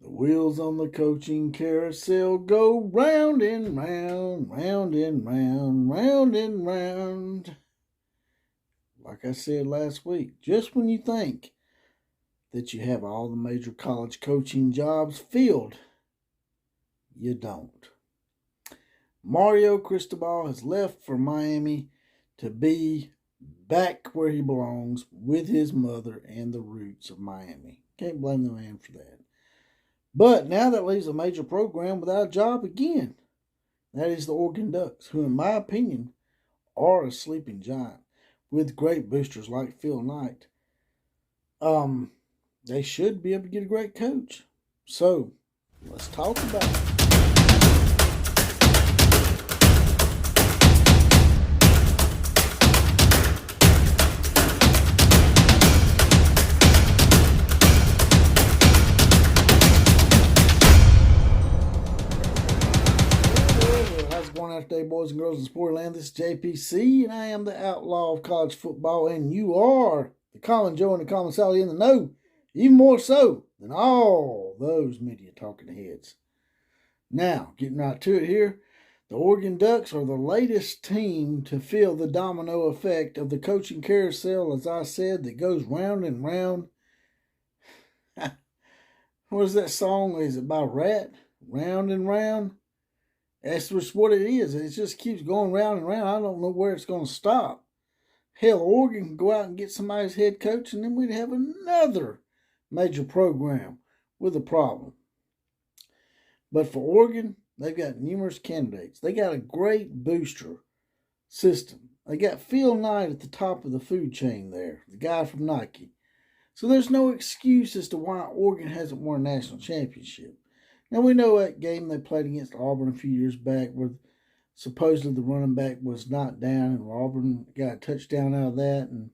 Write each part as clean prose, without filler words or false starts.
The wheels on the coaching carousel go round and round, round and round, round and round. Like I said last week, just when you think that you have all the major college coaching jobs filled, you don't. Mario Cristobal has left for Miami to be back where he belongs with his mother and the roots of Miami. Can't blame the man for that. But now that leaves a major program without a job again. That is the Oregon Ducks, who, in my opinion, are a sleeping giant with great boosters like Phil Knight. They should be able to get a great coach. So, let's talk about it. How's it going out today, boys and girls in Sportland? This is JPC, and I am the outlaw of college football, and you are the common Joe and the common Sally in the know, even more so than all those media talking heads. Now, getting right to it here, the Oregon Ducks are the latest team to feel the domino effect of the coaching carousel, as I said, that goes round and round. What is that song? Is it by Rat? Round and round? That's just what it is. It just keeps going round and round. I don't know where it's going to stop. Hell, Oregon can go out and get somebody's head coach, and then we'd have another major program with a problem. But for Oregon, they've got numerous candidates. They got a great booster system. They got Phil Knight at the top of the food chain there, the guy from Nike. So there's no excuse as to why Oregon hasn't won a national championship. Now, we know that game they played against Auburn a few years back where supposedly the running back was knocked down and Auburn got a touchdown out of that and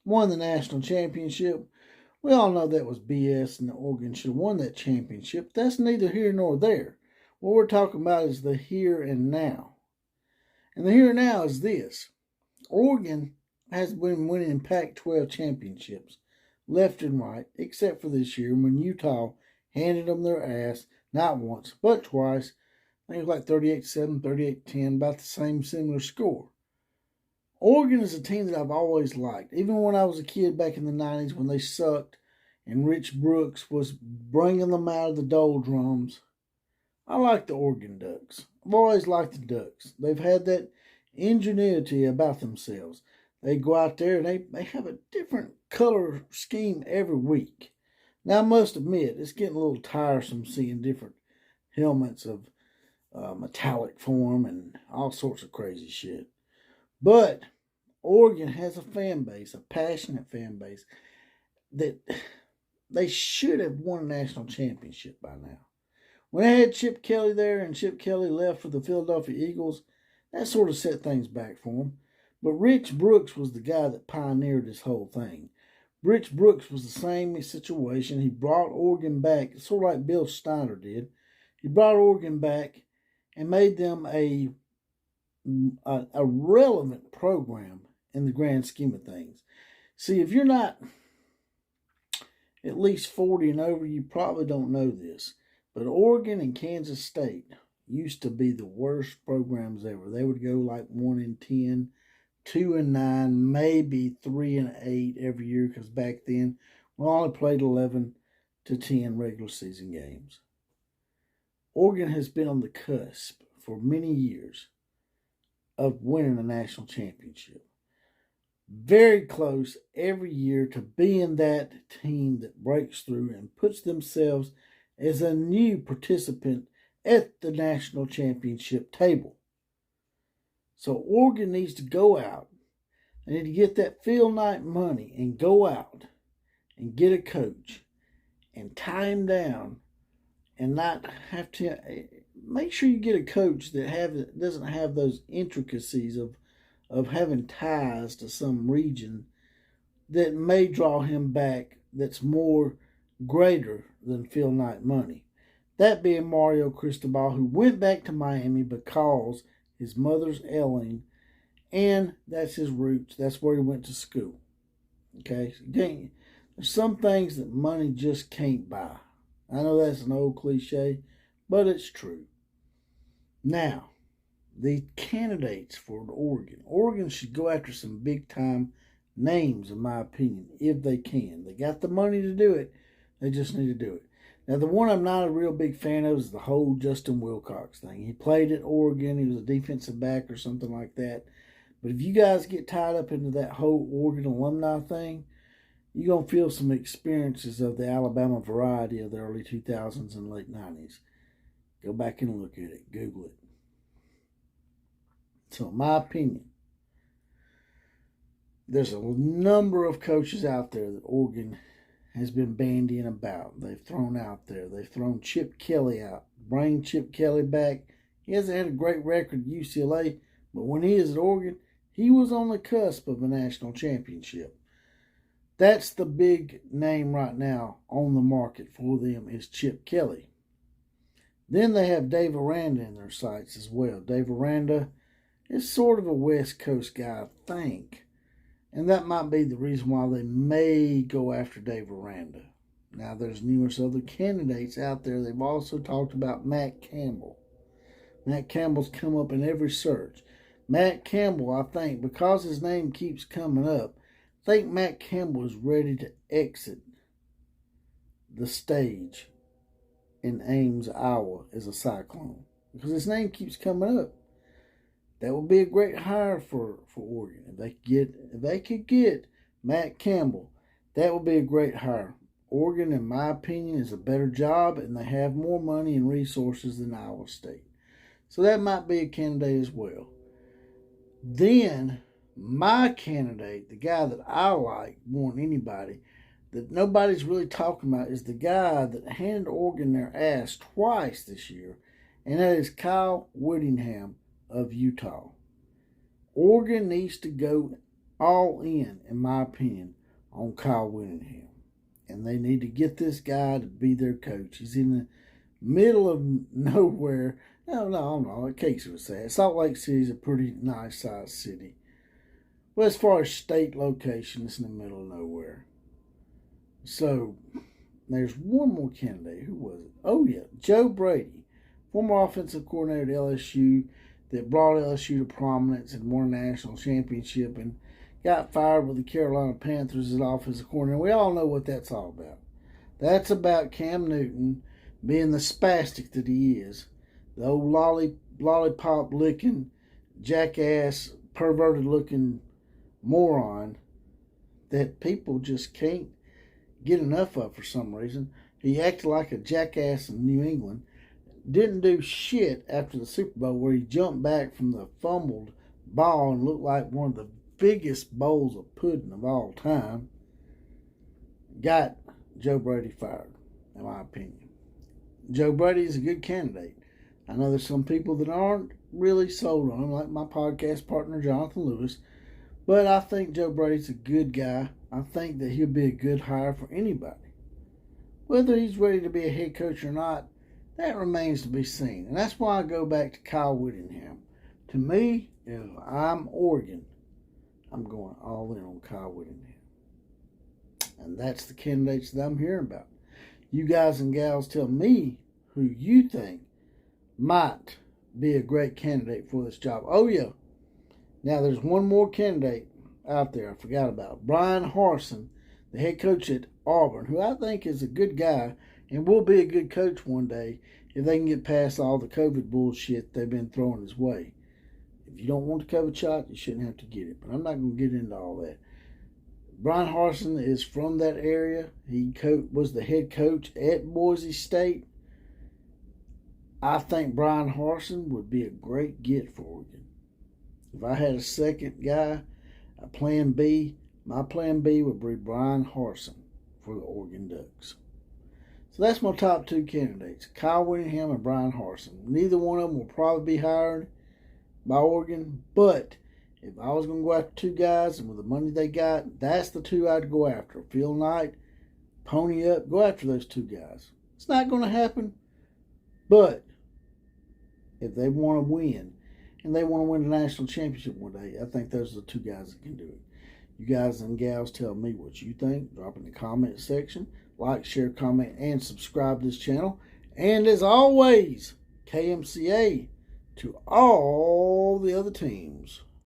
won the national championship. We all know that was BS and Oregon should have won that championship. That's neither here nor there. What we're talking about is the here and now. And the here and now is this. Oregon has been winning Pac-12 championships left and right, except for this year when Utah handed them their ass. Not once, but twice. I think it was like 38-7, 38-10, about the same similar score. Oregon is a team that I've always liked. Even when I was a kid back in the 90s when they sucked and Rich Brooks was bringing them out of the doldrums, I like the Oregon Ducks. I've always liked the Ducks. They've had that ingenuity about themselves. They go out there and they have a different color scheme every week. Now, I must admit, it's getting a little tiresome seeing different helmets of metallic form and all sorts of crazy shit. But Oregon has a fan base, a passionate fan base, that they should have won a national championship by now. When they had Chip Kelly there and Chip Kelly left for the Philadelphia Eagles, that sort of set things back for them. But Rich Brooks was the guy that pioneered this whole thing. Rich Brooks was the same situation. He brought Oregon back, sort of like Bill Snyder did. He brought Oregon back and made them a relevant program in the grand scheme of things. See, if you're not at least 40 and over, you probably don't know this. But Oregon and Kansas State used to be the worst programs ever. They would go like 1-10. 2-9, maybe 3-8 every year, because back then we only played 11 to 10 regular season games. Oregon has been on the cusp for many years of winning a national championship. Very close every year to being that team that breaks through and puts themselves as a new participant at the national championship table. So Oregon needs to go out. They need to get that Phil Knight money and go out and get a coach and tie him down and not have to make sure you get a coach that doesn't have those intricacies of having ties to some region that may draw him back that's more greater than Phil Knight money. That being Mario Cristobal, who went back to Miami because his mother's ailing, and that's his roots. That's where he went to school. Okay? So there's some things that money just can't buy. I know that's an old cliche, but it's true. Now, the candidates for Oregon. Oregon should go after some big time names, in my opinion, if they can. They got the money to do it. They just need to do it. Now, the one I'm not a real big fan of is the whole Justin Wilcox thing. He played at Oregon. He was a defensive back or something like that. But if you guys get tied up into that whole Oregon alumni thing, you're going to feel some experiences of the Alabama variety of the early 2000s and late 90s. Go back and look at it. Google it. So, in my opinion, there's a number of coaches out there that Oregon has been bandying about. They've thrown out there. They've thrown Chip Kelly out. Bring Chip Kelly back. He hasn't had a great record at UCLA, but when he is at Oregon, he was on the cusp of a national championship. That's the big name right now on the market for them is Chip Kelly. Then they have Dave Aranda in their sights as well. Dave Aranda is sort of a West Coast guy, I think. And that might be the reason why they may go after Dave Aranda. Now, there's numerous other candidates out there. They've also talked about Matt Campbell. Matt Campbell's come up in every search. Matt Campbell, I think, because his name keeps coming up, I think Matt Campbell is ready to exit the stage in Ames, Iowa as a Cyclone. Because his name keeps coming up. That would be a great hire for Oregon. If they could get Matt Campbell, that would be a great hire. Oregon, in my opinion, is a better job, and they have more money and resources than Iowa State. So that might be a candidate as well. Then, my candidate, the guy that I like more than anybody, that nobody's really talking about, is the guy that handed Oregon their ass twice this year, and that is Kyle Whittingham of Utah. Oregon needs to go all in my opinion, on Kyle Whittingham. And they need to get this guy to be their coach. He's in the middle of nowhere. No, Casey would say it. Salt Lake City is a pretty nice sized city. Well, as far as state location, it's in the middle of nowhere. So, there's one more candidate. Who was it? Oh, yeah, Joe Brady, former offensive coordinator at LSU, that brought LSU to prominence and won a national championship and got fired with the Carolina Panthers as offensive coordinator. We all know what that's all about. That's about Cam Newton being the spastic that he is, the old lollipop-licking, jackass, perverted-looking moron that people just can't get enough of for some reason. He acted like a jackass in New England. Didn't do shit after the Super Bowl where he jumped back from the fumbled ball and looked like one of the biggest bowls of pudding of all time. Got Joe Brady fired, in my opinion. Joe Brady is a good candidate. I know there's some people that aren't really sold on him, like my podcast partner Jonathan Lewis, but I think Joe Brady's a good guy. I think that he'll be a good hire for anybody. Whether he's ready to be a head coach or not, that remains to be seen. And that's why I go back to Kyle Whittingham. To me, if I'm Oregon, I'm going all in on Kyle Whittingham. And that's the candidates that I'm hearing about. You guys and gals tell me who you think might be a great candidate for this job. Oh, yeah. Now, there's one more candidate out there I forgot about. Brian Harsin, the head coach at Auburn, who I think is a good guy and will be a good coach one day if they can get past all the COVID bullshit they've been throwing his way. If you don't want the COVID shot, you shouldn't have to get it. But I'm not going to get into all that. Brian Harsin is from that area. He was the head coach at Boise State. I think Brian Harsin would be a great get for Oregon. If I had a second guy, a plan B, my plan B would be Brian Harsin for the Oregon Ducks. So that's my top two candidates, Kyle Whittingham and Brian Harsin. Neither one of them will probably be hired by Oregon, but if I was going to go after two guys and with the money they got, that's the two I'd go after. Phil Knight, pony up, go after those two guys. It's not going to happen, but if they want to win and they want to win the national championship one day, I think those are the two guys that can do it. You guys and gals tell me what you think. Drop in the comment section. like, share, comment, and subscribe to this channel. And as always, KMCA to all the other teams.